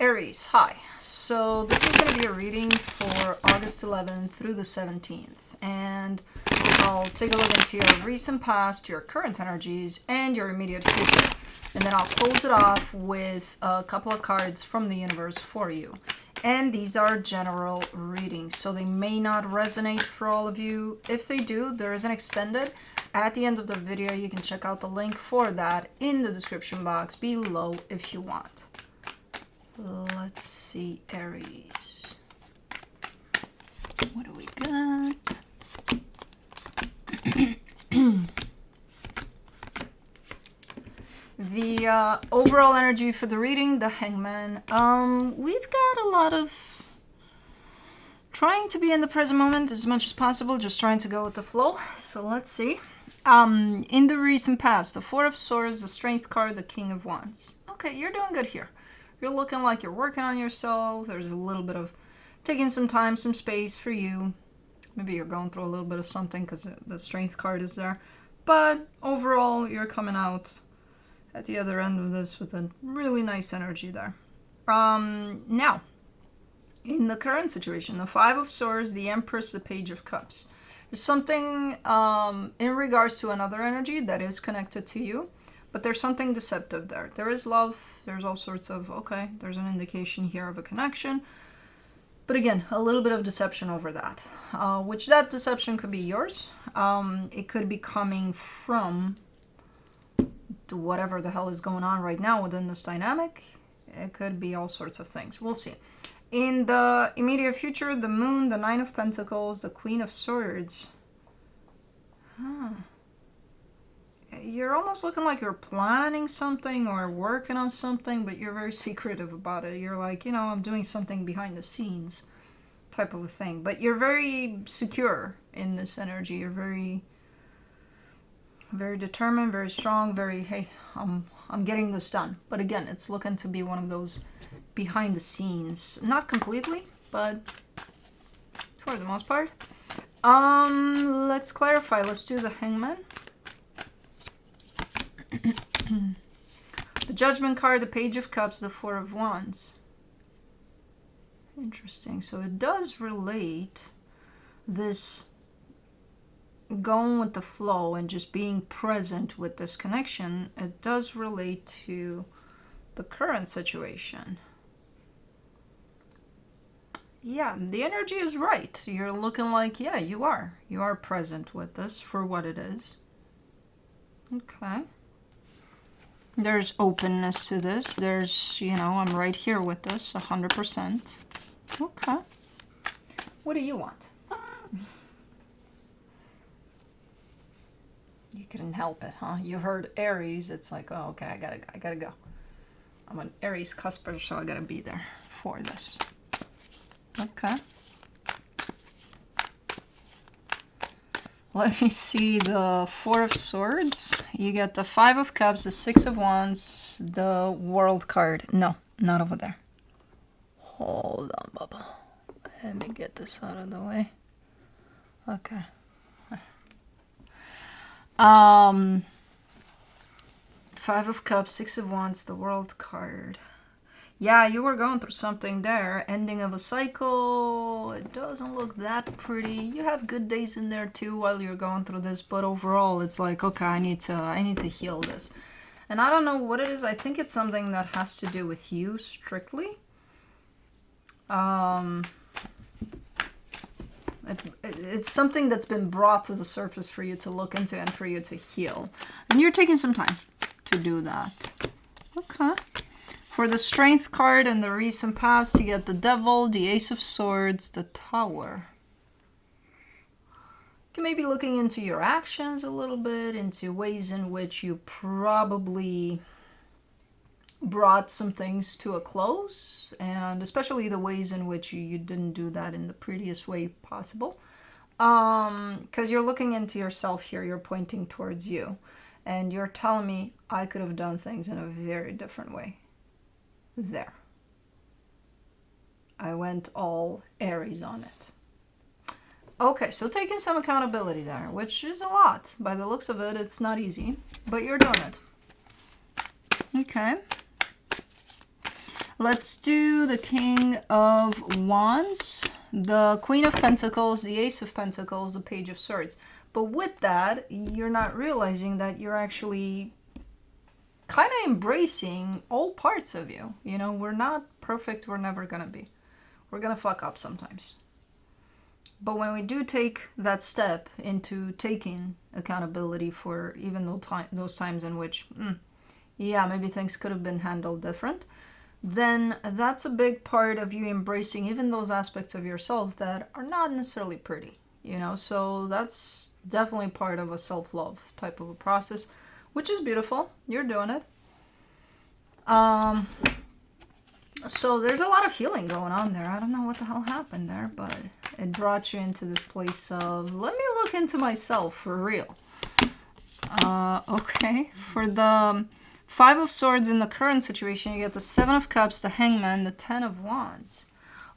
Aries, hi. So this is going to be a reading for August 11th through the 17th. And I'll take a look into your recent past, your current energies, and your immediate future. And then I'll close it off with a couple of cards from the universe for you. And these are general readings, so they may not resonate for all of you. If they do, there is an extended. At the end of the video, you can check out the link for that in the description box below if you want. Let's see, Aries. What do we got? The overall energy for the reading, the Hangman. We've got a lot of trying to be in the present moment as much as possible, just trying to go with the flow. So let's see. In the recent past, the Four of Swords, the Strength card, the King of Wands. Okay, you're doing good here. You're looking like you're working on yourself. There's a little bit of taking some time, some space for you. Maybe you're going through a little bit of something because the Strength card is there. But overall, you're coming out at the other end of this with a really nice energy there. Now, in the current situation, the Five of Swords, the Empress, the Page of Cups. There's something in regards to another energy that is connected to you. But there's something deceptive there. There is love. There's all sorts of, okay, there's an indication here of a connection. But again, a little bit of deception over that. Which that deception could be yours. It could be coming from whatever the hell is going on right now within this dynamic. It could be all sorts of things. We'll see. In the immediate future, the Moon, the Nine of Pentacles, the Queen of Swords. You're almost looking like you're planning something or working on something, but you're very secretive about it. You're like, you know, I'm doing something behind the scenes type of a thing. But you're very secure in this energy. You're very, very determined, very strong, very, hey, I'm getting this done. But again, it's looking to be one of those behind the scenes. Not completely, but for the most part. Let's clarify. Let's do the Hangman. The Judgment card, the Page of Cups, the Four of Wands. Interesting. So it does relate this going with the flow and just being present with this connection. It does relate to the current situation. Yeah, the energy is right. You're looking like, yeah, you are. You are present with this for what it is. Okay. There's openness to this. There's, you know, I'm right here with this, 100%. Okay. What do you want? You couldn't help it, huh? You heard Aries. It's like, oh, okay, I gotta go. I'm an Aries cusper, so I gotta be there for this. Okay. Let me see the Four of Swords. You get the Five of Cups, the Six of Wands, the World card. No, not over there. Hold on, Bubba. Let me get this out of the way. Okay. Five of Cups, Six of Wands, the World card. Yeah, you were going through something there. Ending of a cycle. It doesn't look that pretty. You have good days in there too while you're going through this, but overall it's like, okay, I need to heal this. And I don't know what it is. I think it's something that has to do with you strictly. It's something that's been brought to the surface for you to look into and for you to heal. And you're taking some time to do that. Okay. For the Strength card and the recent past, you get the Devil, the Ace of Swords, the Tower. You may be looking into your actions a little bit, into ways in which you probably brought some things to a close, and especially the ways in which you didn't do that in the prettiest way possible. Because you're looking into yourself here, you're pointing towards you, and you're telling me I could have done things in a very different way. There. I went all Aries on it. Okay, so taking some accountability there, which is a lot. By the looks of it, it's not easy, but you're doing it. Okay. Let's do the King of Wands, the Queen of Pentacles, the Ace of Pentacles, the Page of Swords. But with that, you're not realizing that you're actually kind of embracing all parts of you. You know, we're not perfect. We're never going to be. We're going to fuck up sometimes. But when we do take that step into taking accountability for even those times in which, yeah, maybe things could have been handled different, then that's a big part of you embracing even those aspects of yourself that are not necessarily pretty, you know? So that's definitely part of a self-love type of a process, which is beautiful. You're doing it. So there's a lot of healing going on there. I don't know what the hell happened there, but it brought you into this place of, let me look into myself for real. Okay, for the Five of Swords in the current situation, you get the Seven of Cups, the Hangman, the Ten of Wands.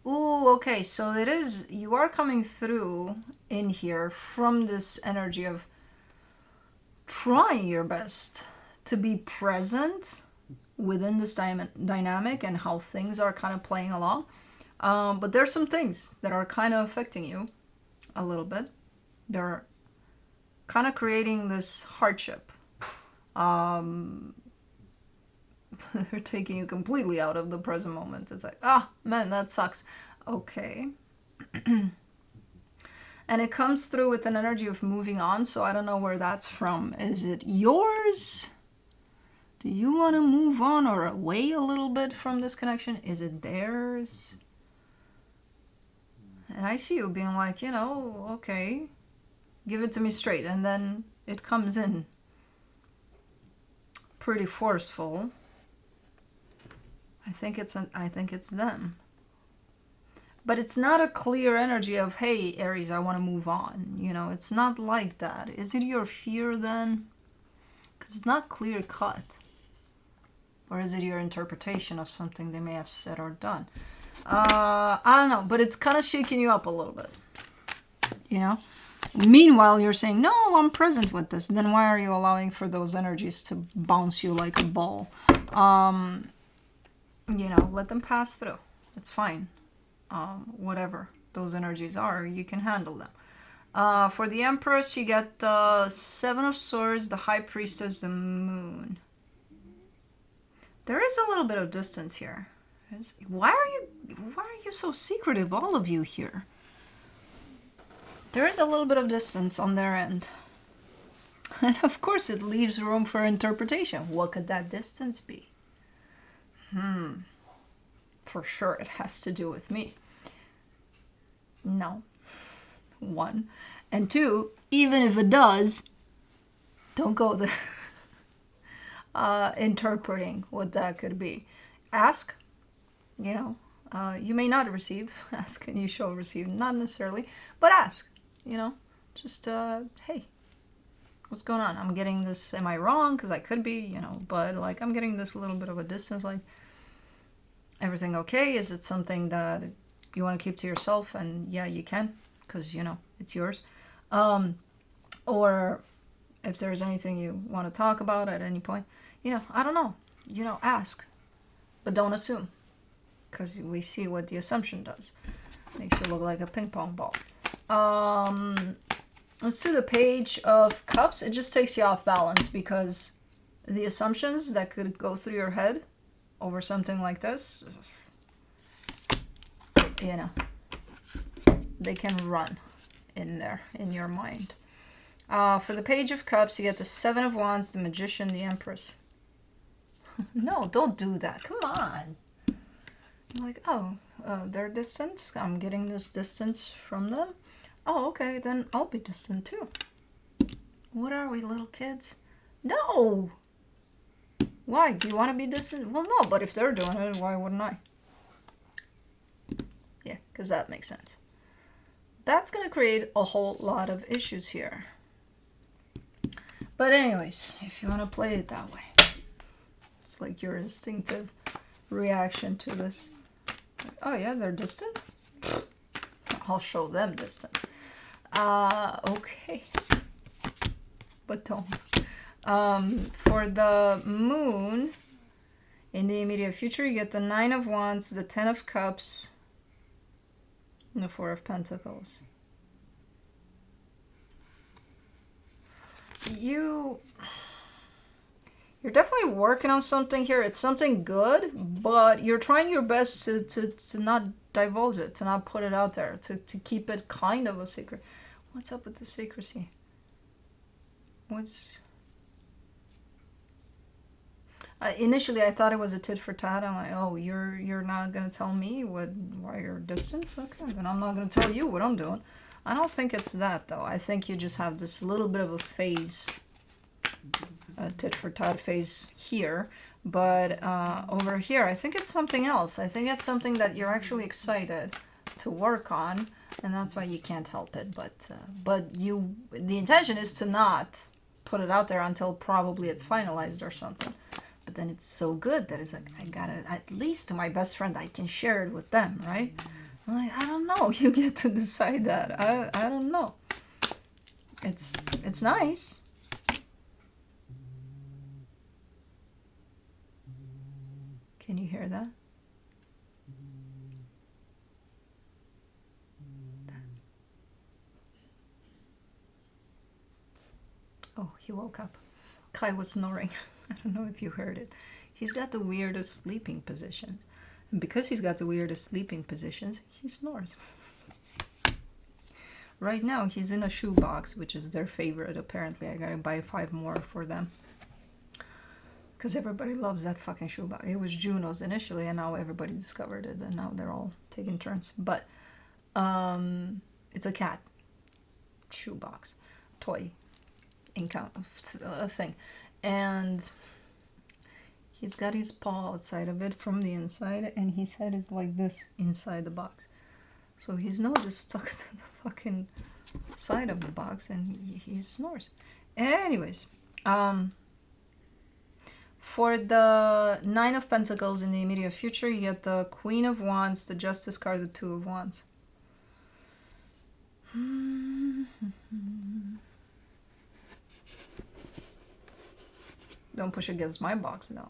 Ooh, okay, so it is, you are coming through in here from this energy of trying your best to be present within this dynamic and how things are kind of playing along. But there's some things that are kind of affecting you a little bit. They're kind of creating this hardship. They're taking you completely out of the present moment. It's like, man, that sucks. Okay. And it comes through with an energy of moving on, so I don't know where that's from. Is it yours? Do you want to move on or away a little bit from this connection? Is it theirs? And I see you being like, you know, okay, give it to me straight. And then it comes in pretty forceful. I think it's them. But it's not a clear energy of, hey, Aries, I want to move on. You know, it's not like that. Is it your fear then? Because it's not clear cut. Or is it your interpretation of something they may have said or done? I don't know, but it's kind of shaking you up a little bit. You know? Meanwhile, you're saying, no, I'm present with this. Then why are you allowing for those energies to bounce you like a ball? You know, let them pass through. It's fine. Whatever those energies are, you can handle them. For the Empress, you get the Seven of Swords, the High Priestess, the Moon. There is a little bit of distance here. Why are you so secretive, all of you here? There is a little bit of distance on their end. And of course it leaves room for interpretation. What could that distance be? For sure it has to do with me. No. One. And two, even if it does, don't go there. Interpreting what that could be. Ask, you know, you may not receive. Ask and you shall receive. Not necessarily, but ask, you know, just, hey, what's going on? I'm getting this, am I wrong? Because I could be, you know, but like I'm getting this little bit of a distance, like, everything okay? Is it something that you want to keep to yourself? And yeah, you can, because, you know, it's yours. Or if there's anything you want to talk about at any point, you know, I don't know, you know, ask, but don't assume, because we see what the assumption does. Makes you look like a ping pong ball. Let's do the Page of Cups. It just takes you off balance, because the assumptions that could go through your head over something like this, you know, they can run in there, in your mind. For the Page of Cups, you get the Seven of Wands, the Magician, the Empress. No, don't do that. Come on. You're like, oh, their distance? I'm getting this distance from them? Oh, okay, then I'll be distant too. What are we, little kids? No! Why? Do you want to be distant? Well, no, but if they're doing it, why wouldn't I? Yeah, because that makes sense. That's going to create a whole lot of issues here. But anyways, if you want to play it that way, it's like your instinctive reaction to this. Oh yeah, they're distant? I'll show them distant. Okay. But don't. For the Moon, In the immediate future, you get the 9 of Wands, the 10 of Cups, and the 4 of Pentacles. You're definitely working on something here. It's something good, but you're trying your best to not divulge it, to not put it out there, to keep it kind of a secret. What's up with the secrecy? What's... initially, I thought it was a tit for tat. I'm like, oh, you're not gonna tell me why you're distant? Okay, then I'm not gonna tell you what I'm doing. I don't think it's that, though. I think you just have this little bit of a phase, a tit for tat phase here. But over here, I think it's something else. I think it's something that you're actually excited to work on, and that's why you can't help it. But the intention is to not put it out there until probably it's finalized or something. But then it's so good that it's like, I gotta, at least to my best friend, I can share it with them, right? I'm like, I don't know. You get to decide that. I don't know. It's nice. Can you hear that? Oh, he woke up. Kai was snoring. I don't know if you heard it. He's got the weirdest sleeping position. And because he's got the weirdest sleeping positions, he snores. Right now, he's in a shoebox, which is their favorite, apparently. I gotta buy 5 more for them. Because everybody loves that fucking shoebox. It was Juno's initially, and now everybody discovered it, and now they're all taking turns. But it's a cat shoebox, toy, income thing. And he's got his paw outside of it from the inside, and his head is like this inside the box. So his nose is stuck to the fucking side of the box, and he snores. Anyways, for the 9 of Pentacles in the immediate future, you get the Queen of Wands, the Justice card, the 2 of Wands. Don't push against my box, no.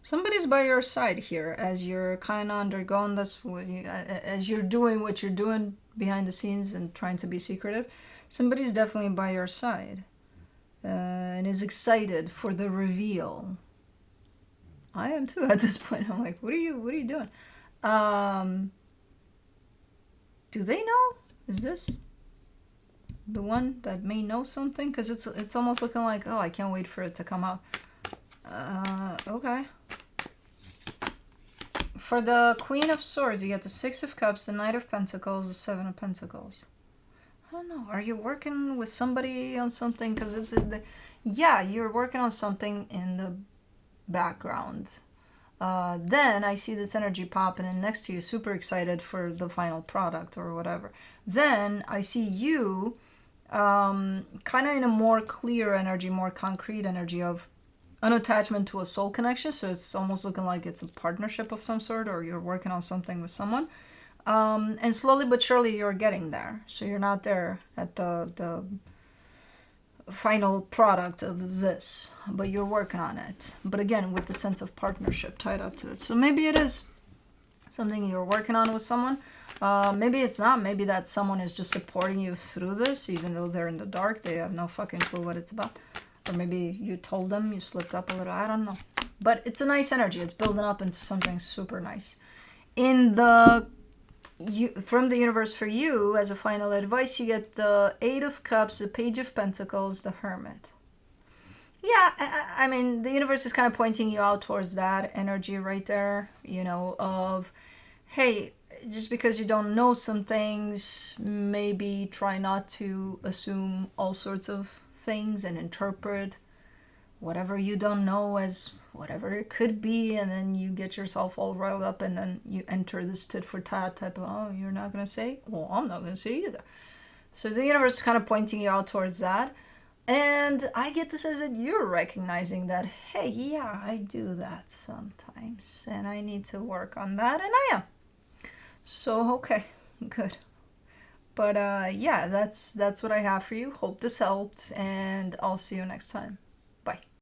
Somebody's by your side here as you're kind of undergoing this, as you're doing what you're doing behind the scenes and trying to be secretive. Somebody's definitely by your side and is excited for the reveal. I am too at this point. I'm like, what are you doing? Do they know? Is this the one that may know something? Because it's almost looking like, oh, I can't wait for it to come out. Okay. For the Queen of Swords, you get the 6 of Cups, the Knight of Pentacles, the 7 of Pentacles. I don't know. Are you working with somebody on something? Because yeah, you're working on something in the background. Then I see this energy popping in next to you, super excited for the final product or whatever. Then I see you kind of in a more clear energy, more concrete energy of an attachment to a soul connection. So it's almost looking like it's a partnership of some sort, or you're working on something with someone. And slowly but surely you're getting there. So you're not there at the final product of this, but you're working on it. But again, with the sense of partnership tied up to it. So maybe it is something you're working on with someone. Maybe it's not. Maybe that someone is just supporting you through this, even though they're in the dark. They have no fucking clue what it's about. Or maybe you told them, you slipped up a little. I don't know. But it's a nice energy. It's building up into something super nice. In the from the universe for you, as a final advice, you get the 8 of Cups, the Page of Pentacles, the Hermit. Yeah, I mean, the universe is kind of pointing you out towards that energy right there, you know, of, hey, just because you don't know some things, maybe try not to assume all sorts of things and interpret whatever you don't know as whatever it could be, and then you get yourself all riled up, and then you enter this tit for tat type of, oh, you're not going to say? Well, I'm not going to say either. So the universe is kind of pointing you out towards that. And I get to say that you're recognizing that, hey, yeah, I do that sometimes, and I need to work on that, and I am. So, okay, good. But yeah, that's what I have for you. Hope this helped, and I'll see you next time. Bye.